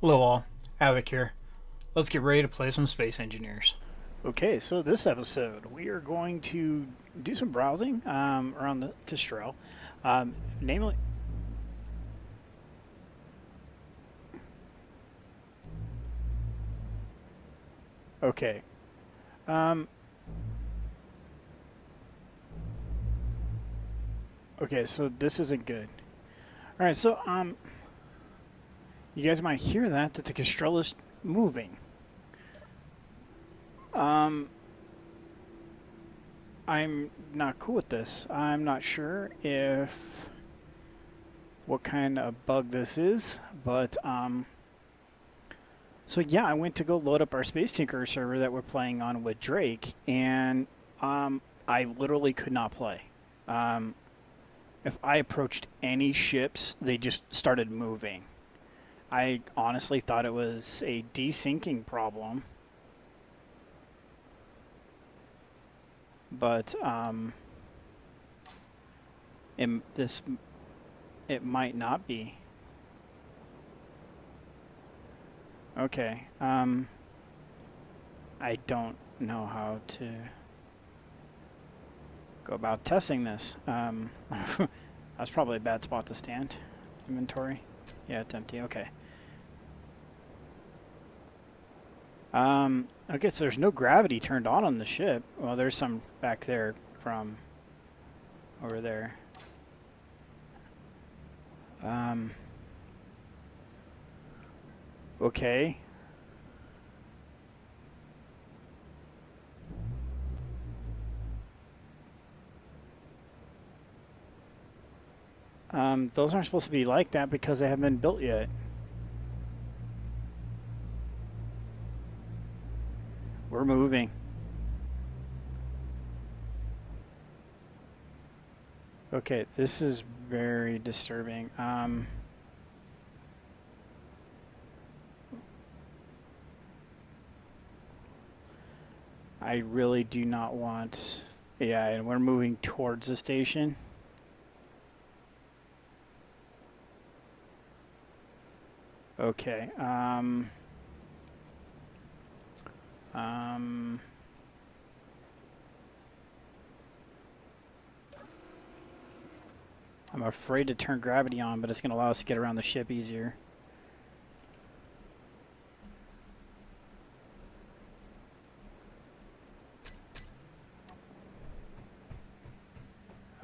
Hello all, Havoc here. Let's get ready to play some Space Engineers. Okay, so this episode we are going to do some browsing around the Kestrel. Namely, okay. Um, okay, so this isn't good. All right, so you guys might hear that the Kestrel is moving. I'm not cool with this. I'm not sure if what kind of bug this is, but so yeah, I went to go load up our Space Tinker server that we're playing on with Drake, and I literally could not play. If I approached any ships, they just started moving. I honestly thought it was a desyncing problem, but it might not be. Okay. I don't know how to go about testing this. That's probably a bad spot to stand. Inventory. Yeah, it's empty. Okay. Okay, so there's no gravity turned on the ship. Well, there's some back there from over there. Okay. Those aren't supposed to be like that because they haven't been built yet. We're moving. Okay, this is very disturbing. I really do not want... Yeah, and we're moving towards the station. Okay, I'm afraid to turn gravity on, but it's going to allow us to get around the ship easier.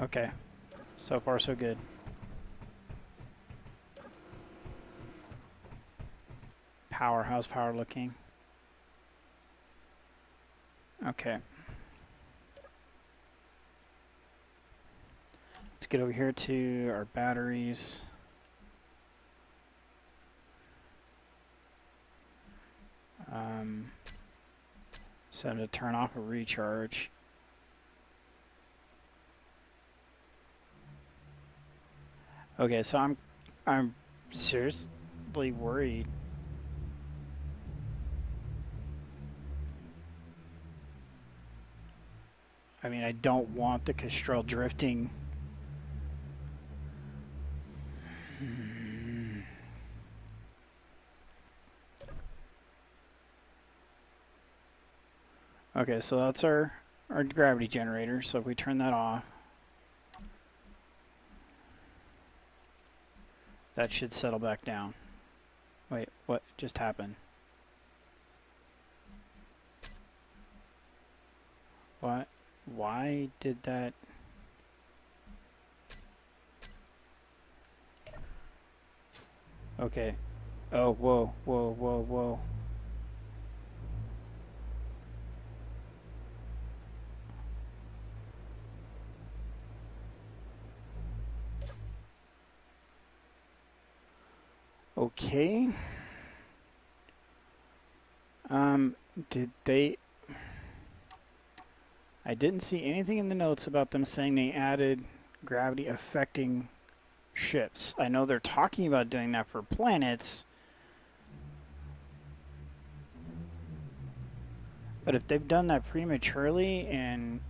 Okay, so far so good. Power, how's power looking? Okay. Let's get over here to our batteries. Set them to turn off a recharge. Okay, so I'm seriously worried. I mean, I don't want the Kestrel drifting. Okay, so that's our gravity generator. So if we turn that off, that should settle back down. Wait, what just happened? What? Why did that? Okay. Oh, whoa, whoa, whoa, whoa. Okay. Did they... I didn't see anything in the notes about them saying they added gravity affecting ships. I know they're talking about doing that for planets, but if they've done that prematurely and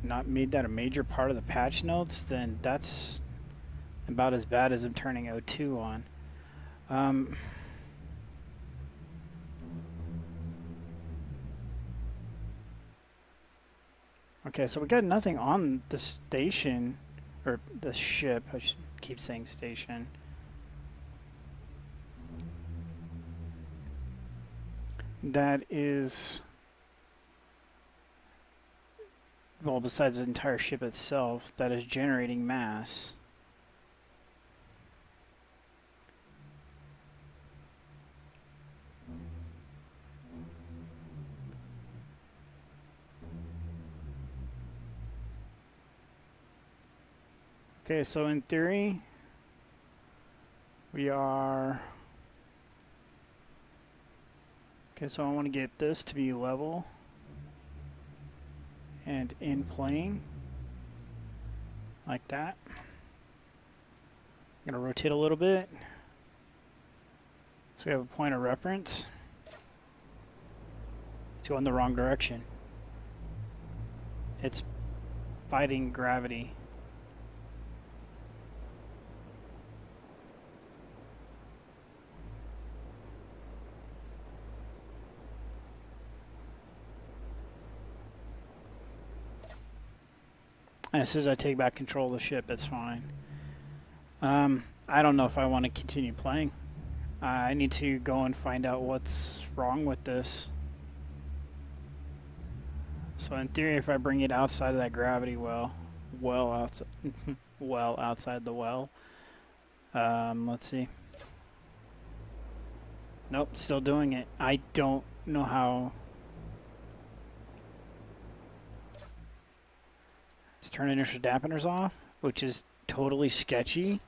not made that a major part of the patch notes, then that's about as bad as them turning O2 on. Okay, so we got nothing on the station, or the ship. I should keep saying station. That is, well, besides the entire ship itself, that is generating mass. Okay, so in theory, we are... Okay, so I want to get this to be level and in plane, like that. I'm going to rotate a little bit, so we have a point of reference. It's going the wrong direction. It's fighting gravity. As soon as I take back control of the ship, it's fine. I don't know if I want to continue playing. I need to go and find out what's wrong with this. So in theory, if I bring it outside of that gravity well outside, well outside the well. Let's see. Nope, still doing it. I don't know how. Let's turn inertial dampeners off, which is totally sketchy.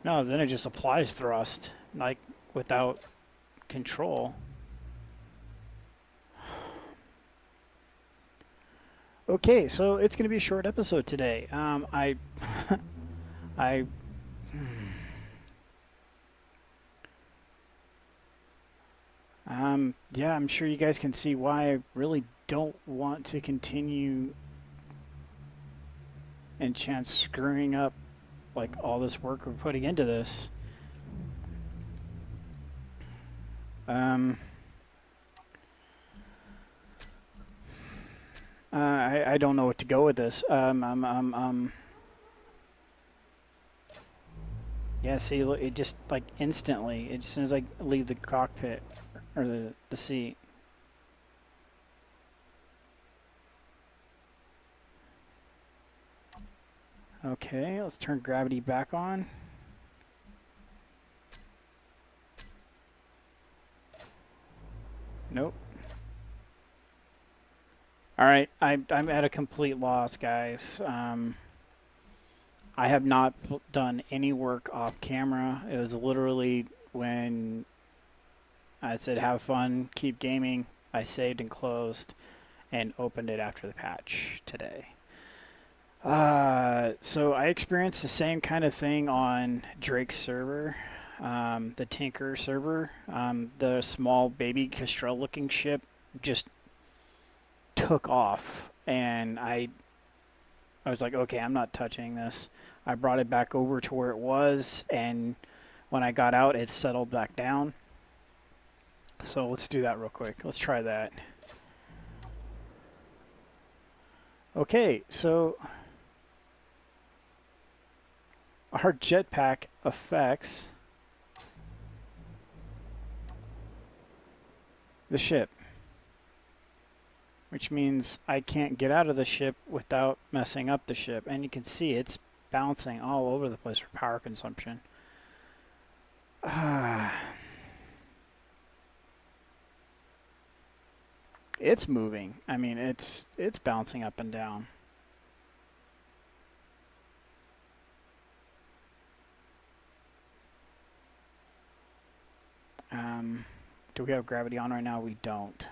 No, then it just applies thrust, like without control. Okay, so it's going to be a short episode today. Yeah, I'm sure you guys can see why I really don't want to continue and chance screwing up like all this work we're putting into this. I don't know what to go with this. Yeah, see, look, it just like instantly, as soon as I leave the cockpit or the seat. Okay, let's turn gravity back on. Nope. All right, I'm at a complete loss, guys. I have not done any work off camera. It was literally when I said have fun, keep gaming, I saved and closed and opened it after the patch today. So I experienced the same kind of thing on Drake's server, the Tinker server. The small baby Kestrel looking ship just took off, and I was like, okay, I'm not touching this. I brought it back over to where it was, and when I got out, it settled back down. So let's do that real quick. Let's try that. Okay, so our jetpack affects the ship, which means I can't get out of the ship without messing up the ship. And you can see it's bouncing all over the place for power consumption. It's moving. I mean, it's bouncing up and down. Do we have gravity on right now? We don't.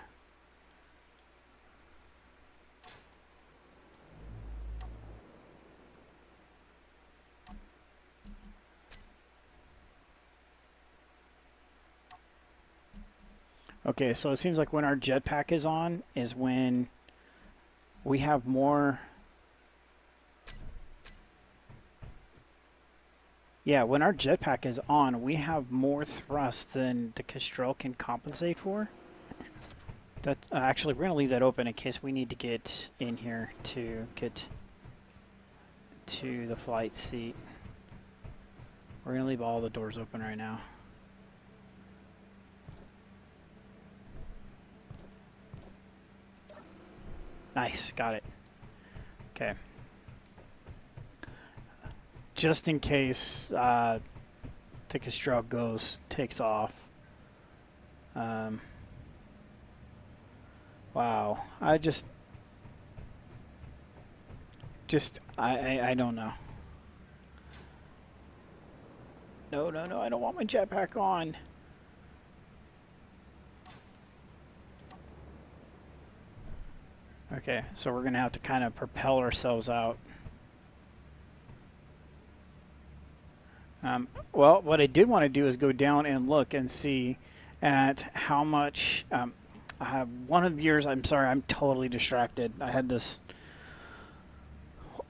Okay, so it seems like when our jetpack is on is when we have more Yeah, when our jetpack is on, we have more thrust than the Kestrel can compensate for. That actually, we're going to leave that open in case we need to get in here to get to the flight seat. We're going to leave all the doors open right now. Nice, got it. Okay. Just in case the Kestrel takes off. Wow, I don't know. No, I don't want my jetpack on. Okay, so we're gonna have to kind of propel ourselves out. Well, what I did want to do is go down and look and see at how much. I have one of the viewers. I'm sorry, I'm totally distracted. I had this.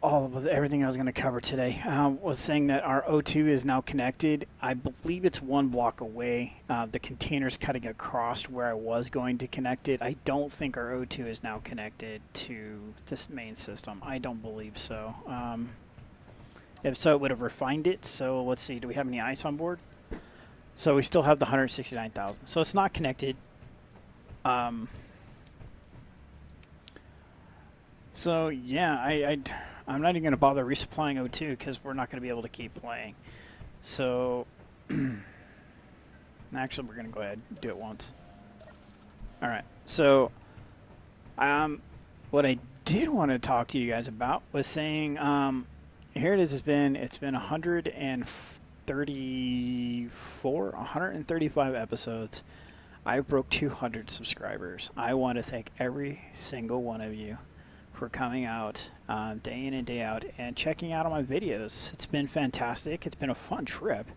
All of everything I was going to cover today was saying that our O2 is now connected. I believe it's 1 block away. The container's cutting across where I was going to connect it. I don't think our O2 is now connected to this main system. I don't believe so. If so, it would have refined it. So let's see. Do we have any ice on board? So we still have the 169,000. So it's not connected. So yeah, I'm not even going to bother resupplying O2 because we're not going to be able to keep playing. So, actually, we're going to go ahead and do it once. All right. So, what I did want to talk to you guys about was saying, here it is. It's been 135 episodes. I broke 200 subscribers. I want to thank every single one of you for coming out day in and day out and checking out all my videos. It's been fantastic. It's been a fun trip.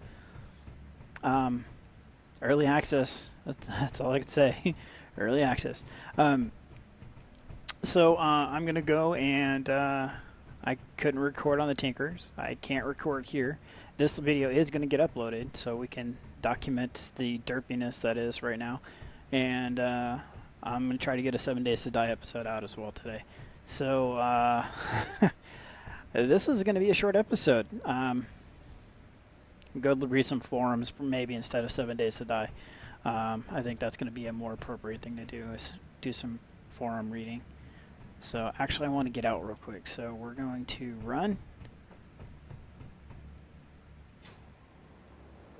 Early access. That's all I can say. Early access. So I'm going to go and I couldn't record on the Tinkers. I can't record here. This video is going to get uploaded so we can document the derpiness that is right now. And I'm going to try to get a 7 Days to Die episode out as well today. So, this is going to be a short episode. Go read some forums maybe instead of 7 Days to Die. I think that's going to be a more appropriate thing to do is do some forum reading. So, actually, I want to get out real quick. So, we're going to run.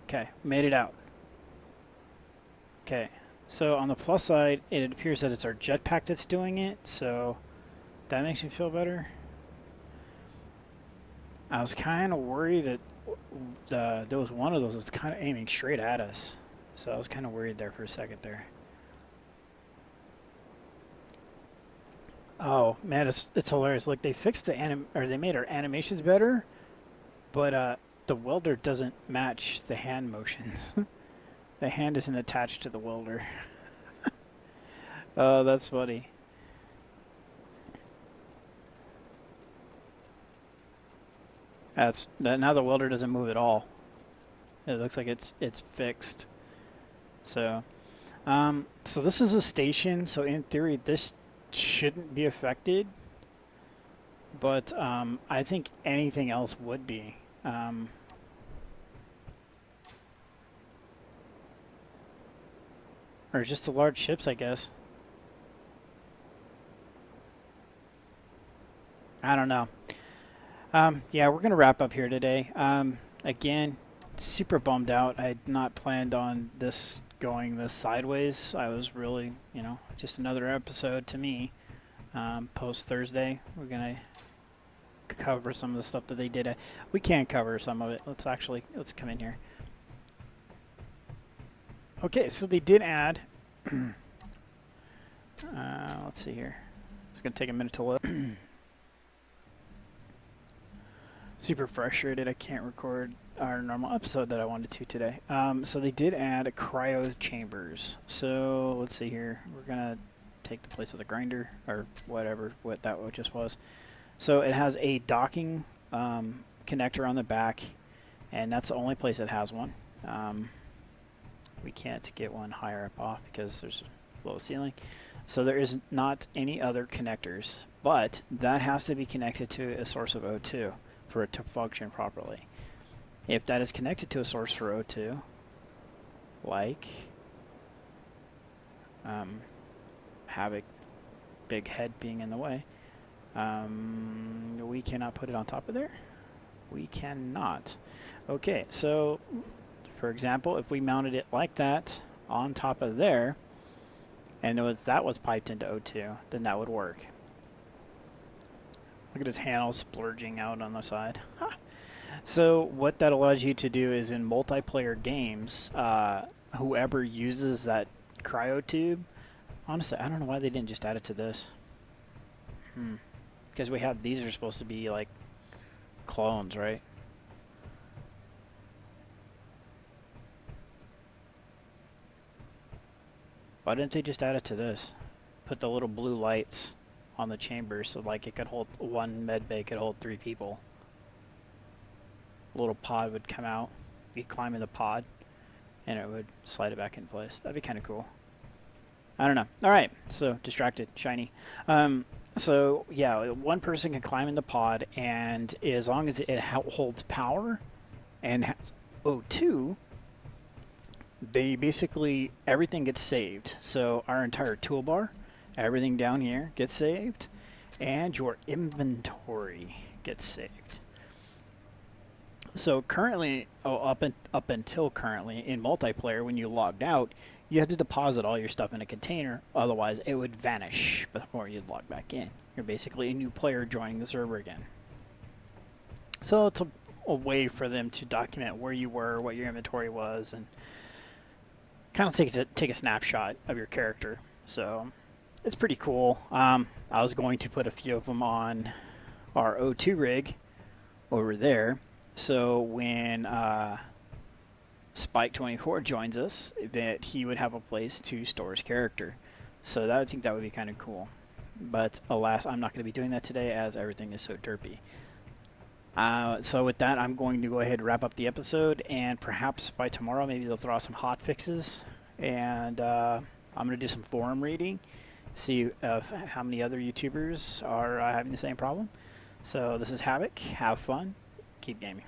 Okay, made it out. Okay, so on the plus side, it appears that it's our jetpack that's doing it. So that makes me feel better. I was kind of worried that there was one of those that's kind of aiming straight at us. So I was kind of worried there for a second there. Oh man, it's hilarious. Like they fixed they made our animations better, but the welder doesn't match the hand motions. The hand isn't attached to the welder. Oh, that's funny. Now the welder doesn't move at all. It looks like it's fixed. So, so this is a station. So in theory, this shouldn't be affected. But I think anything else would be. Or just the large ships, I guess. I don't know. Yeah, we're going to wrap up here today. Again, super bummed out. I had not planned on this going this sideways. I was really, just another episode to me. Post Thursday, we're going to cover some of the stuff that they did. We can't cover some of it. Let's come in here. Okay, so they did add. Let's see here. It's going to take a minute to load. Super frustrated. I can't record our normal episode that I wanted to today. So they did add cryo chambers. So let's see here. We're going to take the place of the grinder or whatever what just was. So it has a docking connector on the back. and that's the only place that has one. We can't get one higher up off because there's a low ceiling. So there is not any other connectors, but that has to be connected to a source of O2 for it to function properly. If that is connected to a source for O2, like Havoc big head being in the way, we cannot put it on top of there. We cannot. Okay, so for example, if we mounted it like that on top of there, and that was piped into O2, then that would work. Look at his handle splurging out on the side. Huh. So what that allows you to do is in multiplayer games, whoever uses that cryo tube, honestly, I don't know why they didn't just add it to this. Because we have, these are supposed to be like clones, right? Why didn't they just add it to this? Put the little blue lights on the chamber so like it could hold, one med bay could hold 3 people. A little pod would come out. You climb in the pod and it would slide it back in place. That'd be kind of cool. I don't know. All right, so distracted, shiny. So yeah, one person can climb in the pod, and as long as it holds power and has O2, they basically, everything gets saved. So our entire toolbar, everything down here gets saved, and your inventory gets saved. So currently, up until currently in multiplayer, when you logged out, you had to deposit all your stuff in a container, otherwise it would vanish before you'd log back in. You're basically a new player joining the server again. So it's a way for them to document where you were, what your inventory was, and kind of take a snapshot of your character. So it's pretty cool. I was going to put a few of them on our O2 rig over there, so when Spike24 joins us, that he would have a place to store his character. So I think that would be kind of cool. But alas, I'm not going to be doing that today as everything is so derpy. So with that, I'm going to go ahead and wrap up the episode, and perhaps by tomorrow maybe they'll throw out some hot fixes, and I'm going to do some forum reading, see how many other YouTubers are having the same problem. So this is Havoc. Have fun. Keep gaming.